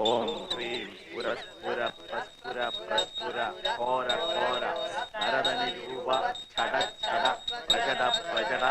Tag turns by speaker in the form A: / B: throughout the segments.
A: ഓം cream പുരസ്പുര പ്രസ്പുര പ്രസ്പുര ഘോര ഘോര നരദനി രൂപ ഛട ഛട പ്രജട പ്രജട.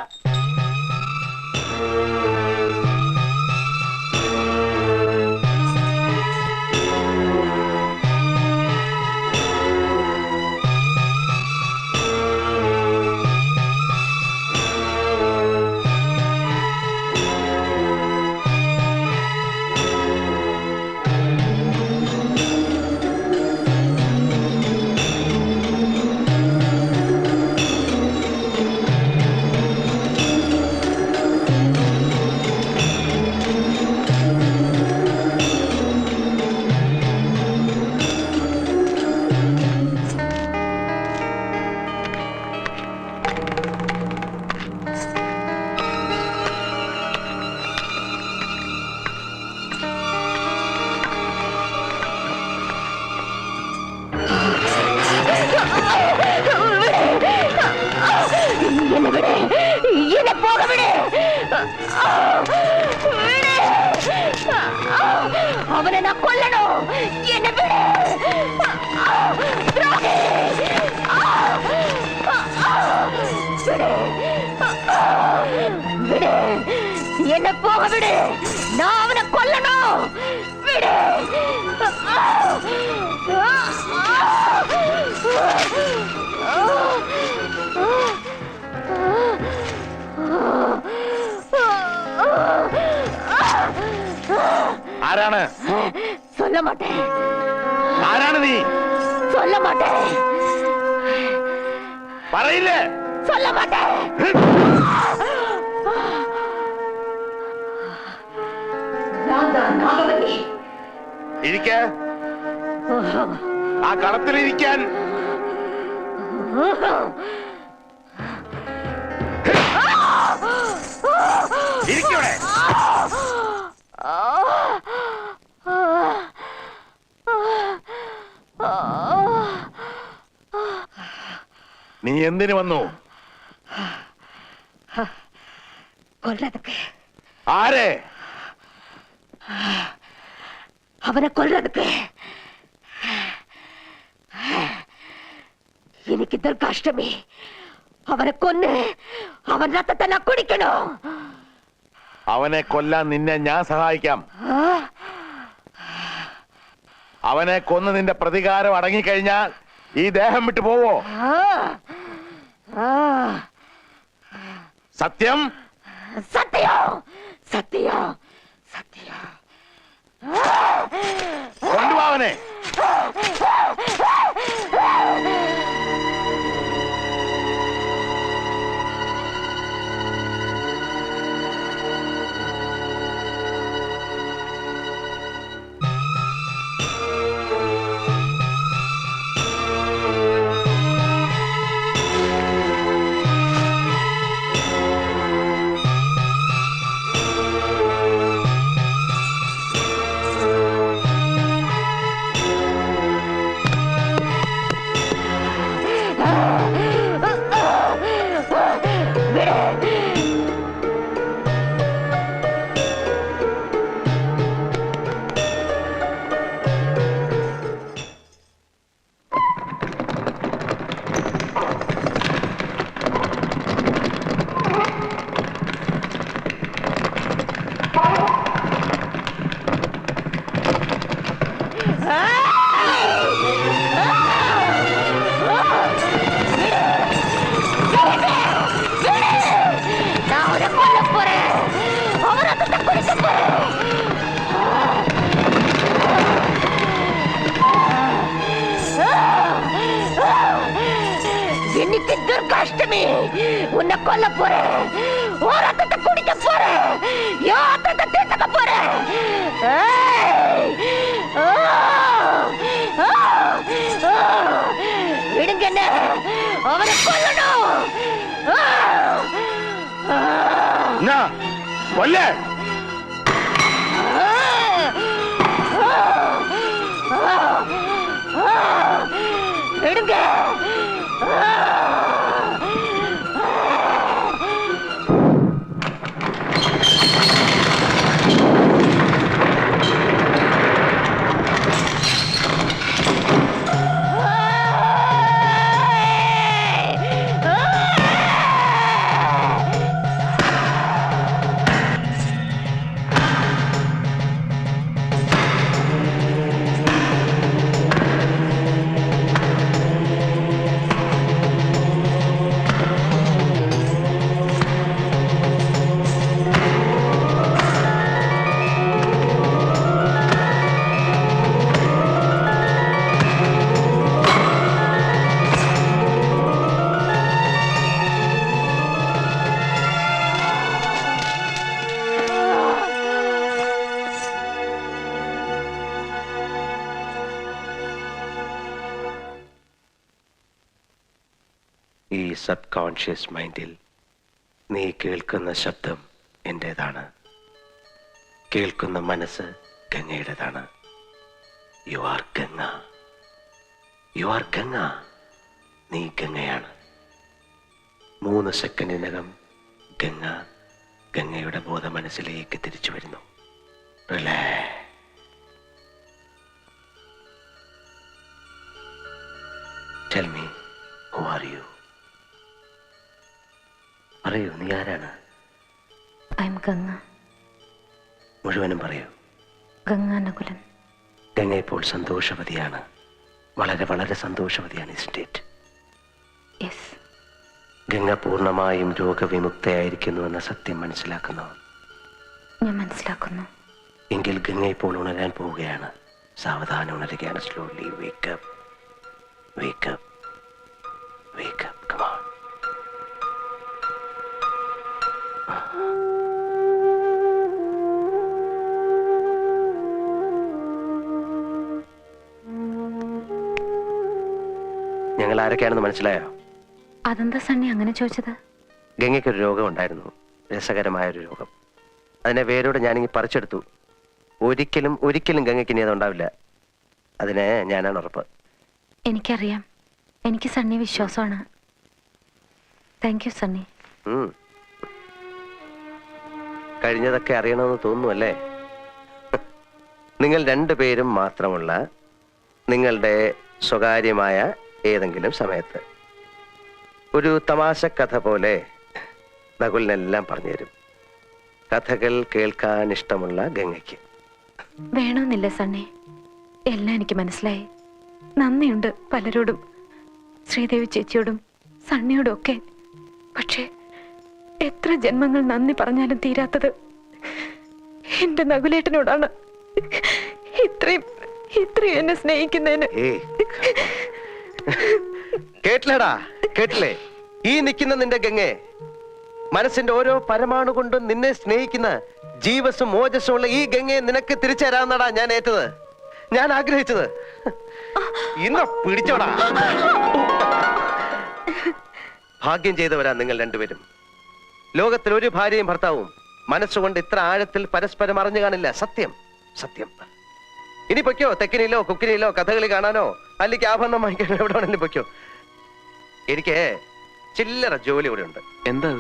B: അവനെ ഞാൻ കൊല്ലണോ? എന്നെ വിട്! ദ്രോഹി! വിട്! എന്നെ പോക വിട്! ഞാൻ അവനെ കൊല്ലണോ? വിട്!
A: ആരാണ്?
B: சொல்ல மாட்டேன்.
A: ആരാണ് നീ?
B: சொல்ல மாட்டேன்.
A: പറയില്ലേ?
B: சொல்ல மாட்டேன்.
A: ഇരിക്ക. ആ കളത്തിലിരിക്കാൻ. ഇരിക്കവിടെ. നീ എന്തിനു വന്നു?
B: കൊല്ലതൊക്കെ.
A: ആരെ?
B: അവനെ കൊല്ലതൊക്കെ. എനിക്ക് ദുർഗാഷ്ടമി. അവനെ കൊന്ന് അവൻ രക്തത്തെ ഞാൻ കുടിക്കണോ?
A: അവനെ കൊല്ലാൻ നിന്നെ ഞാൻ സഹായിക്കാം. അവനെ കൊന്ന് നിന്റെ പ്രതികാരം അടങ്ങിക്കഴിഞ്ഞാൽ ഈ ദേഹം വിട്ടു പോവോ? സത്യം?
B: സത്യം സത്യം സത്യം.
A: കൊണ്ടുവാ അവനെ. இன்னைக்கு துர்காஷ்டமி. உன்னை கொல்ல போறேன். ஒரு ரத்தத்தை குடிக்க போறேன். யாத்திரத்தை தீர்த்துக்க போறேன். விடுங்க என்ன, அவனை கொல்லணும். கொல்ல
B: விடுங்க.
C: ഈ സബ് കോൺഷ്യസ് മൈൻഡിൽ നീ കേൾക്കുന്ന ശബ്ദം എൻ്റേതാണ്, കേൾക്കുന്ന മനസ്സ് ഗംഗയുടേതാണ്. You are Ganga, you are Ganga, നീ ഗംഗയാണ്. 3 സെക്കൻഡിനകം ഗംഗ ഗംഗയുടെ ബോധ മനസ്സിലേക്ക് തിരിച്ചു വരുന്നു. Relax. Tell me, who are you? പറയൂ, നീ ആരാണ്?
B: I M Ganga.
C: മുഴുവനും പറയൂ.
B: ഗംഗാ നകുലൻ.
C: ഗംഗ ഇപ്പോൾ സന്തോഷവതിയാണ്, വളരെ വളരെ സന്തോഷവതിയാണ്. State
B: yes.
C: ഗംഗ പൂർണ്ണമായും രോഗവിമുക്തയായിരിക്കുന്നുവെന്ന സത്യം മനസ്സിലാക്കുന്നു.
B: ഞാൻ മനസ്സിലാക്കുന്നു.
C: എങ്കിൽ ഗംഗ ഇപ്പോൾ ഉണരാൻ പോവുകയാണ്. സാവധാനം ഉണരുകയാണ്. Slowly wake up, wake up, wake up. Come on. ഞങ്ങൾ ആരൊക്കെയാണെന്ന് മനസ്സിലായോ?
B: അതെന്താ സണ്ണി അങ്ങനെ ചോദിച്ചത്?
C: ഗംഗയ്ക്കൊരു രോഗം ഉണ്ടായിരുന്നു, രസകരമായൊരു രോഗം. അതിനെ വേരോടെ ഞാനിങ്ങി പറിച്ചെടുത്തു. ഒരിക്കലും ഒരിക്കലും ഗംഗയ്ക്ക് ഇനി അതുണ്ടാവില്ല. അതിന് ഞാനാണ് ഉറപ്പ്.
B: എനിക്കറിയാം. എനിക്ക് സണ്ണി വിശ്വാസമാണ്. Thank you Sunny.
C: കഴിഞ്ഞതൊക്കെ അറിയണമെന്ന് തോന്നുന്നു അല്ലേ? നിങ്ങൾ 2 പേരും മാത്രമുള്ള നിങ്ങളുടെ സ്വകാര്യമായ ഏതെങ്കിലും സമയത്ത് ഒരു തമാശ കഥ പോലെ നകുലിനെല്ലാം പറഞ്ഞുതരും. കഥകൾ കേൾക്കാൻ ഇഷ്ടമുള്ള ഗംഗയ്ക്ക്.
B: വേണമെന്നില്ല സണ്ണി, എല്ലാം എനിക്ക് മനസ്സിലായി. നന്ദിയുണ്ട് പലരോടും, ശ്രീദേവി ചേച്ചിയോടും സണ്ണിയോടും ഒക്കെ. പക്ഷേ എത്ര ജന്മങ്ങൾ നന്ദി പറഞ്ഞാലും തീരാത്തത് എന്റെ നകുലേട്ടനോടാണ്. ഇത്രയും ഇത്രയും എന്നെ സ്നേഹിക്കുന്നതിന്.
C: കേട്ടില്ലടാ, കേട്ടില്ലേ? ഈ നിൽക്കുന്ന നിന്റെ ഗംഗെ, മനസ്സിന്റെ ഓരോ പരമാണു കൊണ്ടും നിന്നെ സ്നേഹിക്കുന്ന ജീവസും ഓജസ്സും ഉള്ള ഈ ഗംഗയെ നിനക്ക് തിരിച്ചു തരാമെന്നടാ ഞാൻ ഏറ്റത്, ഞാൻ ആഗ്രഹിച്ചത്. ഇന്ന് പിടിച്ചോടാ. ഭാഗ്യം ചെയ്തവരാ നിങ്ങൾ 2 പേരും. ലോകത്തിൽ ഒരു ഭാര്യയും ഭർത്താവും മനസ്സുകൊണ്ട് ഇത്ര ആഴത്തിൽ പരസ്പരം അറിഞ്ഞു കാണില്ല. സത്യം, സത്യം. ഇനി പൊയ്ക്കോ, തെക്കിനിയിലോ കുക്കിനിയിലോ കഥകളി കാണാനോ അല്ലെങ്കിൽ ആഭരണം വാങ്ങിക്കാനോ എവിടെ വേണമെങ്കിലും പൊയ്ക്കോ. എനിക്ക് ചില്ലറ ജോലി ഇവിടെ ഉണ്ട്.
D: എന്താ?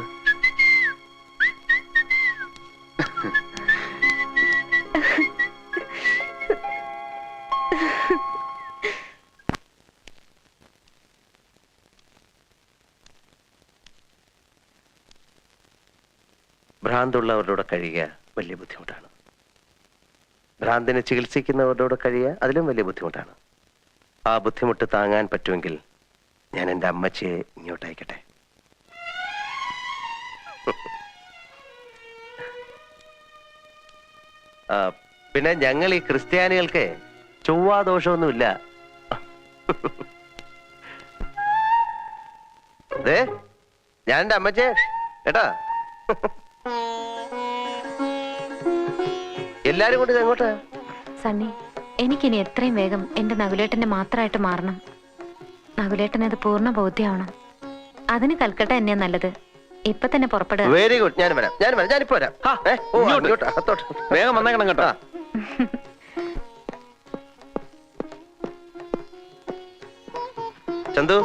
C: ഭ്രാന്തുള്ളവരുടെ കഴിയുക വലിയ ബുദ്ധിമുട്ടാണ്. ഭ്രാന്തിനെ ചികിത്സിക്കുന്നവരുടെ കഴിയുക അതിലും വലിയ ബുദ്ധിമുട്ടാണ്. ആ ബുദ്ധിമുട്ട് താങ്ങാൻ പറ്റുമെങ്കിൽ ഞാൻ എൻ്റെ അമ്മച്ചിയെ ഇങ്ങോട്ട് അയക്കട്ടെ. പിന്നെ ഞങ്ങൾ ഈ ക്രിസ്ത്യാനികൾക്ക് ചൊവ്വാദോഷമൊന്നുമില്ല. അതെ, ഞാൻ എൻ്റെ അമ്മച്ചേ കേട്ടാ. എല്ലാരും കൂടി എങ്ങോട്ട്?
B: സണ്ണി, എനിക്കിനി എത്രയും വേഗം എന്റെ നകുലേട്ടന്റെ മാത്രമായിട്ട് മാറണം. നകുലേട്ടനത് പൂർണ്ണ ബോധ്യമാവണം. അതിന് കൽക്കട്ട എന്നെയാ നല്ലത്. ഇപ്പൊ തന്നെ പുറപ്പെടുക.
C: Very good. ഞാൻ വരാം, ഞാനിപ്പോ വരാം.
D: വേഗം വന്നേക്കണം കേട്ടോ.
C: ചന്തു,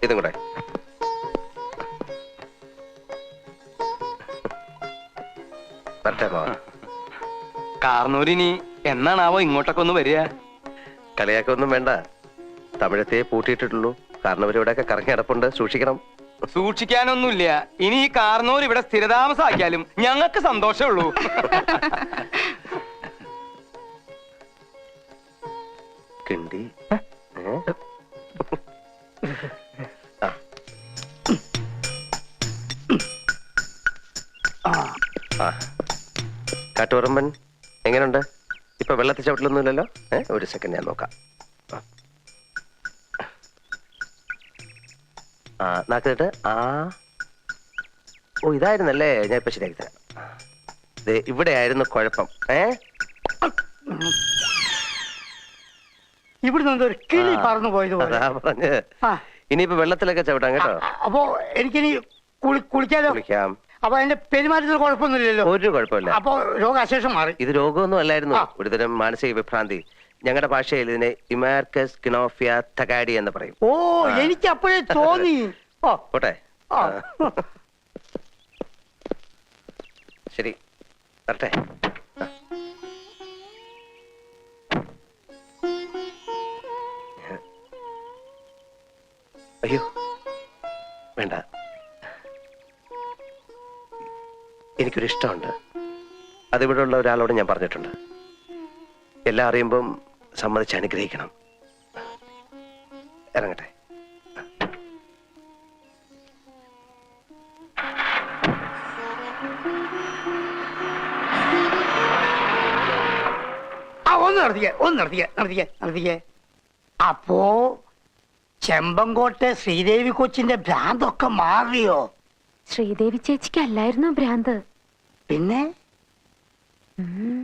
C: ഇതും കൂടെ.
D: കാർന്നൂരിനി എന്നാണാവോ ഇങ്ങോട്ടൊക്കെ ഒന്ന് വരിക?
C: കളിയാക്കൊന്നും വേണ്ട. തമിഴത്തെ പൂട്ടിയിട്ടിട്ടുള്ളൂ. കാരണം ഇവരിവിടെയൊക്കെ കറങ്ങി കിടപ്പുണ്ട്, സൂക്ഷിക്കണം.
D: സൂക്ഷിക്കാനൊന്നുമില്ല. ഇനി ഈ കാർന്നൂർ ഇവിടെ സ്ഥിരതാമസാക്കിയാലും ഞങ്ങൾക്ക് സന്തോഷമുള്ളൂ.
C: കിണ്ടി കാട്ടുപറമ്പൻ എങ്ങനെയുണ്ട്? ഇപ്പൊ വെള്ളത്തിൽ ചവിട്ടിലൊന്നുമില്ലല്ലോ? ഒരു സെക്കൻഡ് ഞാൻ നോക്കാം. നാക്കിട്ട് ഓ ഇതായിരുന്നല്ലേ, ഞാൻ ഇപ്പൊ ശരിയാക്കി തരാം. ഇവിടെ ആയിരുന്നു കുഴപ്പം.
E: ഇവിടുന്ന് ഒരു കിളി പറന്നു പോയത് പോലെ.
C: അതാ പറഞ്ഞ് ഇനിയിപ്പോ വെള്ളത്തിലൊക്കെ ചവിട്ടാം കേട്ടോ.
E: അപ്പോ എനിക്കിനി കുളിക്കാലോ?
C: കുളിക്കാം.
E: അപ്പൊ എന്റെ പെരുമാറ്റത്തിൽ കുഴപ്പമൊന്നുമില്ലല്ലോ?
C: ഒരു കുഴപ്പമില്ല.
E: അപ്പൊ രോഗാശേഷം മാറി.
C: ഇത് രോഗമൊന്നും അല്ലായിരുന്നു, ഒരുതരം മാനസിക വിഭ്രാന്തി. ഞങ്ങളുടെ ഭാഷയിൽ ഇതിനെ ഇമാർക്കസ് കിനോഫിയ തകാഡി എന്ന് പറയും.
E: ഓ, എനിക്ക് അപ്പോഴേ തോന്നി. ഓ,
C: പോട്ടെ.
E: ആ.
C: ശരി, വരട്ടെ. അയ്യോ വേണ്ട, എനിക്കൊരു ഇഷ്ടമുണ്ട്. അതിവിടെ ഉള്ള ഒരാളോട് ഞാൻ പറഞ്ഞിട്ടുണ്ട്. എല്ലാം അറിയുമ്പം സമ്മതിച്ച് അനുഗ്രഹിക്കണം. ഇറങ്ങട്ടെ.
E: ഒന്ന് നിർത്തിക്കേ. അപ്പോ ചെമ്പങ്കോട്ടെ ശ്രീദേവി കൊച്ചിന്റെ ഭ്രാന്തൊക്കെ മാറിയോ?
B: ശ്രീദേവി ചേച്ചിക്ക് അല്ലായിരുന്നു ഭ്രാന്ത്.
E: പിന്നെ
B: ഉം.